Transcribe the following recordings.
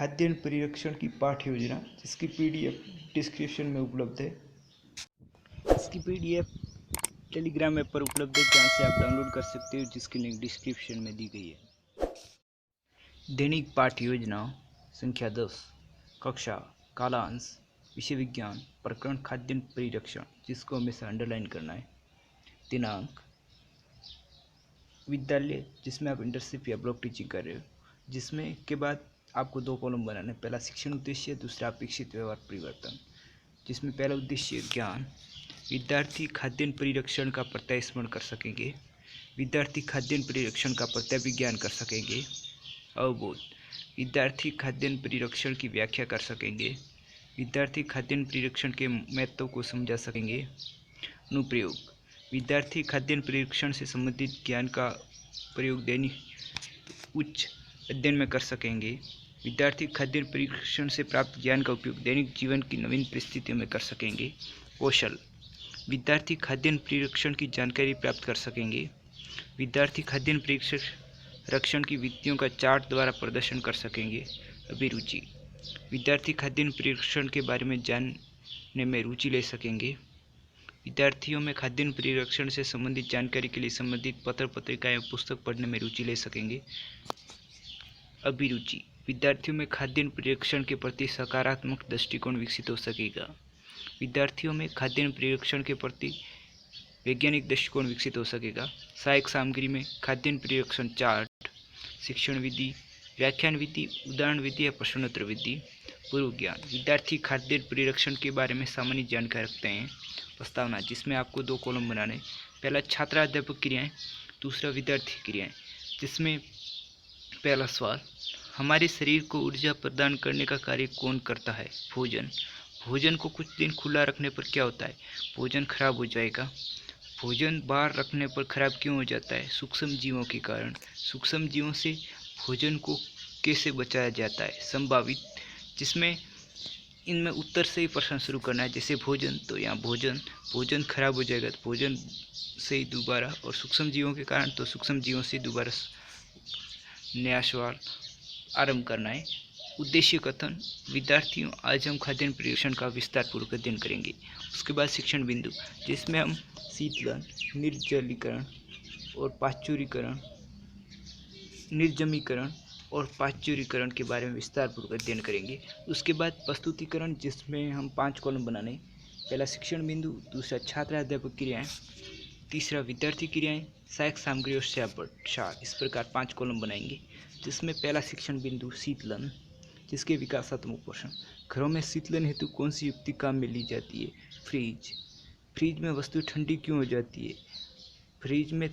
खाद्यान्न परिरक्षण की पाठ्य योजना, जिसकी पीडीएफ डिस्क्रिप्शन में उपलब्ध है। इसकी पीडीएफ टेलीग्राम ऐप पर उपलब्ध है, जहां से आप डाउनलोड कर सकते हो, जिसकी लिंक डिस्क्रिप्शन में दी गई है। दैनिक पाठ्य योजना संख्या 10, कक्षा कालांश, विषय विज्ञान, प्रकरण खाद्यान्न परिरक्षण, जिसको हमेशा अंडरलाइन करना है। दिनांक विद्यालय, जिसमें आप इंटर्नशिप या ब्लॉक टीचिंग कर रहे हो, जिसमें के बाद आपको 2 कॉलम बनाने। पहला शिक्षण उद्देश्य, दूसरा अपेक्षित व्यवहार परिवर्तन। जिसमें पहला उद्देश्य ज्ञान, विद्यार्थी खाद्यान्न परिरक्षण का प्रत्यय स्मरण कर सकेंगे। विद्यार्थी खाद्यान्न परिरक्षण का प्रत्यय विज्ञान कर सकेंगे। अवबोध, विद्यार्थी खाद्यान्न परिरक्षण की व्याख्या कर सकेंगे। विद्यार्थी खाद्यान्न परिरक्षण के महत्व को समझा सकेंगे। अनुप्रयोग, विद्यार्थी खाद्यान्न परिरक्षण से संबंधित ज्ञान का प्रयोग दैनिक उच्च अध्ययन में कर सकेंगे। विद्यार्थी खाद्यान्न परिरक्षण से प्राप्त ज्ञान का उपयोग दैनिक जीवन की नवीन परिस्थितियों में कर सकेंगे। कौशल, विद्यार्थी खाद्यान्न परिरक्षण की जानकारी प्राप्त कर सकेंगे। विद्यार्थी खाद्यान्न परिरक्षण की विधियों का चार्ट द्वारा प्रदर्शन कर सकेंगे। अभिरुचि, विद्यार्थी खाद्यान्न परिरक्षण के बारे में जानने में रुचि ले सकेंगे। विद्यार्थियों में खाद्यान्न परिरक्षण से संबंधित जानकारी के लिए संबंधित पत्र पत्रिकाएं पुस्तक पढ़ने में रुचि ले सकेंगे। अभिरुचि, विद्यार्थियों में खाद्यान्न परिरक्षण के प्रति सकारात्मक दृष्टिकोण विकसित हो सकेगा। विद्यार्थियों में खाद्यान्न परिरक्षण के प्रति वैज्ञानिक दृष्टिकोण विकसित हो सकेगा। सहायक सामग्री में खाद्यान्न परिरक्षण चार्ट, शिक्षण विधि, व्याख्यान विधि, उदाहरण विधि या प्रश्नोत्तर विधि। पूर्व ज्ञान, विद्यार्थी खाद्यान्न परिरक्षण के बारे में सामान्य जानकारी रखते हैं। प्रस्तावना, जिसमें आपको 2 कॉलम बनाने। पहला छात्राध्यापक क्रियाएं, दूसरा विद्यार्थी क्रियाएं। जिसमें पहला सवाल, हमारे शरीर को ऊर्जा प्रदान करने का कार्य कौन करता है? भोजन। भोजन को कुछ दिन खुला रखने पर क्या होता है? भोजन खराब हो जाएगा। भोजन बाहर रखने पर खराब क्यों हो जाता है? सूक्ष्म जीवों के कारण। सूक्ष्म जीवों से भोजन को कैसे बचाया जाता है? संभावित, जिसमें इनमें उत्तर से ही प्रश्न शुरू करना है। जैसे भोजन, तो यहाँ भोजन खराब हो जाएगा, तो भोजन से ही दोबारा, और सूक्ष्म जीवों के कारण, तो सूक्ष्म जीवों से दोबारा नया सवाल आरंभ करना है। उद्देश्य कथन, विद्यार्थियों, आज हम खाद्यान्न परिरक्षण का विस्तारपूर्वक अध्ययन करेंगे। उसके बाद शिक्षण बिंदु, जिसमें हम शीतलन, निर्जलीकरण और पाश्चुरीकरण, निर्जमीकरण और पाश्चुरीकरण के बारे में विस्तारपूर्वक अध्ययन करेंगे। उसके बाद प्रस्तुतिकरण, जिसमें हम 5 कॉलम बनाने। पहला शिक्षण बिंदु, दूसरा छात्र अध्यापक क्रियाएं, तीसरा विद्यार्थी क्रियाएं, सहायक सामग्री और सार। इस प्रकार 5 कॉलम बनाएंगे। जिसमें पहला शिक्षण बिंदु शीतलन, जिसके विकासात्मक प्रश्न, घरों में शीतलन हेतु कौन सी युक्ति काम में ली जाती है? फ्रीज। फ्रिज में वस्तु ठंडी क्यों हो जाती है? फ्रिज में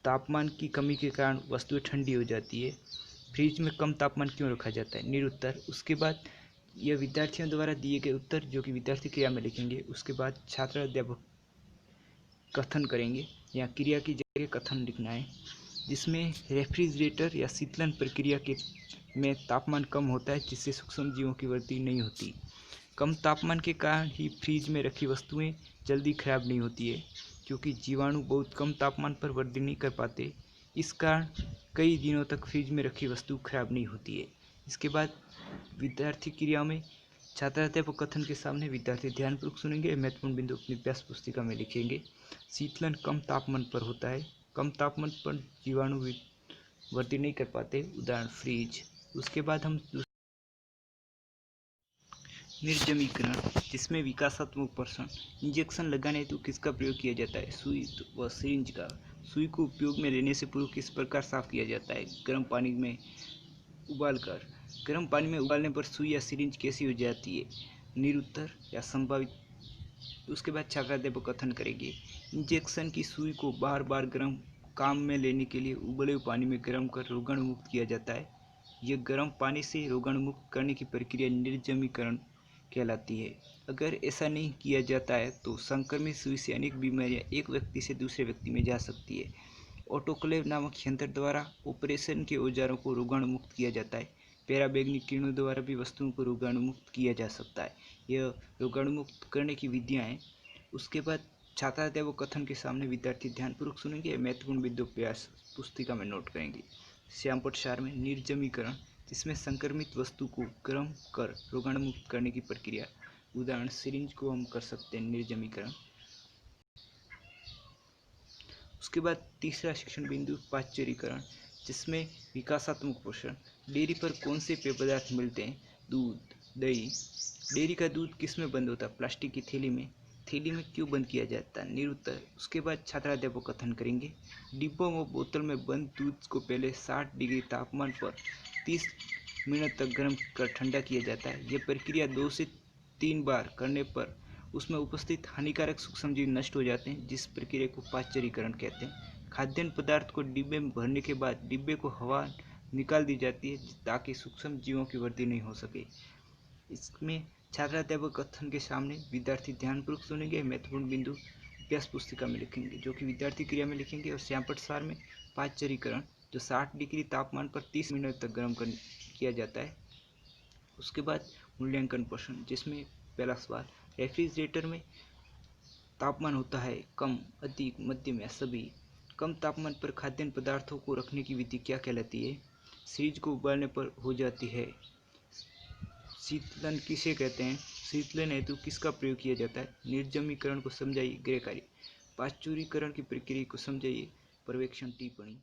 तापमान की कमी के कारण वस्तु ठंडी हो जाती है। फ्रिज में कम तापमान क्यों रखा जाता है? निरुत्तर। उसके बाद यह विद्यार्थियों द्वारा दिए गए उत्तर, जो कि विद्यार्थी क्रिया में लिखेंगे। उसके बाद छात्र अध्यापक कथन करेंगे, या क्रिया की जगह कथन लिखना है। जिसमें रेफ्रिजरेटर या शीतलन प्रक्रिया के में तापमान कम होता है, जिससे सूक्ष्म जीवों की वृद्धि नहीं होती। कम तापमान के कारण ही फ्रिज में रखी वस्तुएं जल्दी खराब नहीं होती है, क्योंकि जीवाणु बहुत कम तापमान पर वृद्धि नहीं कर पाते। इस कारण कई दिनों तक फ्रिज में रखी वस्तु खराब नहीं होती है। इसके बाद विद्यार्थी क्रिया में छात्राध्यापक कथन के सामने विद्यार्थी ध्यानपूर्वक सुनेंगे, महत्वपूर्ण बिंदु अपनी अभ्यास पुस्तिका में लिखेंगे। शीतलन कम तापमान पर होता है, कम तापमान पर जीवाणु वृद्धि नहीं कर पाते, उदाहरण फ्रिज। उसके बाद हम निर्जमीकरण, जिसमें विकासात्मक प्रश्न, इंजेक्शन लगाने हेतु किसका प्रयोग किया जाता है? सुई व सिरिंज का। सुई को उपयोग में लेने से पूर्व किस प्रकार साफ किया जाता है? गर्म पानी में उबालकर। गर्म पानी में उबालने पर सुई या सिरिंज कैसी हो जाती है? निरुत्तर या संभावित। उसके बाद छात्राध्यापक कथन करेंगे, इंजेक्शन की सुई को बार बार गर्म काम में लेने के लिए उबले हुए पानी में गर्म कर रोगाणु मुक्त किया जाता है। यह गर्म पानी से रोगाणु मुक्त करने की प्रक्रिया निर्जमीकरण कहलाती है। अगर ऐसा नहीं किया जाता है तो संक्रमित सुई से अनेक बीमारियां एक व्यक्ति से दूसरे व्यक्ति में जा सकती है। ऑटोक्लेव नामक यंत्र द्वारा ऑपरेशन के औजारों को रोगाणु मुक्त किया जाता है। पैराबैंगनी किरणों द्वारा भी वस्तुओं को रोगाणु मुक्त किया जा सकता है। यह रोगाणु मुक्त करने की विधियाँ हैं। उसके बाद छात्राध्यापक कथन के सामने विद्यार्थी ध्यानपूर्वक सुनेंगे, महत्वपूर्ण बिंदु अभ्यास पुस्तिका में नोट करेंगे। श्यामपट सार में निर्जमीकरण, जिसमें संक्रमित वस्तु को गर्म कर रोगाणु मुक्त करने की प्रक्रिया, उदाहरण सिरिंज को हम कर सकते हैं निर्जमीकरण। उसके बाद तीसरा शिक्षण बिंदु पाश्चरीकरण, जिसमें विकासात्मक पोषण। डेयरी पर कौन से पेय पदार्थ मिलते हैं? दूध, दही। डेयरी का दूध किस में बंद होता है? प्लास्टिक की थैली में। थैली में क्यों बंद किया जाता है? निरुत्तर। उसके बाद छात्राध्यापक कथन करेंगे। डिब्बों व बोतल में बंद दूध को पहले 60 डिग्री तापमान पर 30 मिनट तक गर्म कर ठंडा किया जाता है। यह प्रक्रिया 2 से 3 बार करने पर उसमें उपस्थित हानिकारक सूक्ष्मजीव नष्ट हो जाते हैं, जिस प्रक्रिया को पाश्चरीकरण कहते हैं। खाद्यान्न पदार्थ को डिब्बे में भरने के बाद डिब्बे को हवा निकाल दी जाती है ताकि सूक्ष्म जीवों की वृद्धि नहीं हो सके। इसमें छात्राध्यापक कथन के सामने विद्यार्थी ध्यानपूर्वक सुनेंगे। महत्वपूर्ण बिंदु अभ्यास पुस्तिका में लिखेंगे, जो कि विद्यार्थी क्रिया में लिखेंगे। और श्यामपट्ट सार में पाश्चरीकरण, जो 60 डिग्री तापमान पर 30 मिनट तक गर्म किया जाता है। उसके बाद मूल्यांकन प्रश्न, जिसमें पहला सवाल, रेफ्रिजरेटर में तापमान होता है कम, अधिक, मध्यम या सभी। कम तापमान पर खाद्यान्न पदार्थों को रखने की विधि क्या कहलाती है? फ्रिज को उबालने पर हो जाती है। शीतलन किसे कहते हैं? शीतलन हेतु किसका प्रयोग किया जाता है? निर्जमीकरण को समझाइए, गृह कार्य। पाश्चुरीकरण की प्रक्रिया को समझाइए, पर्यवेक्षण टिप्पणी।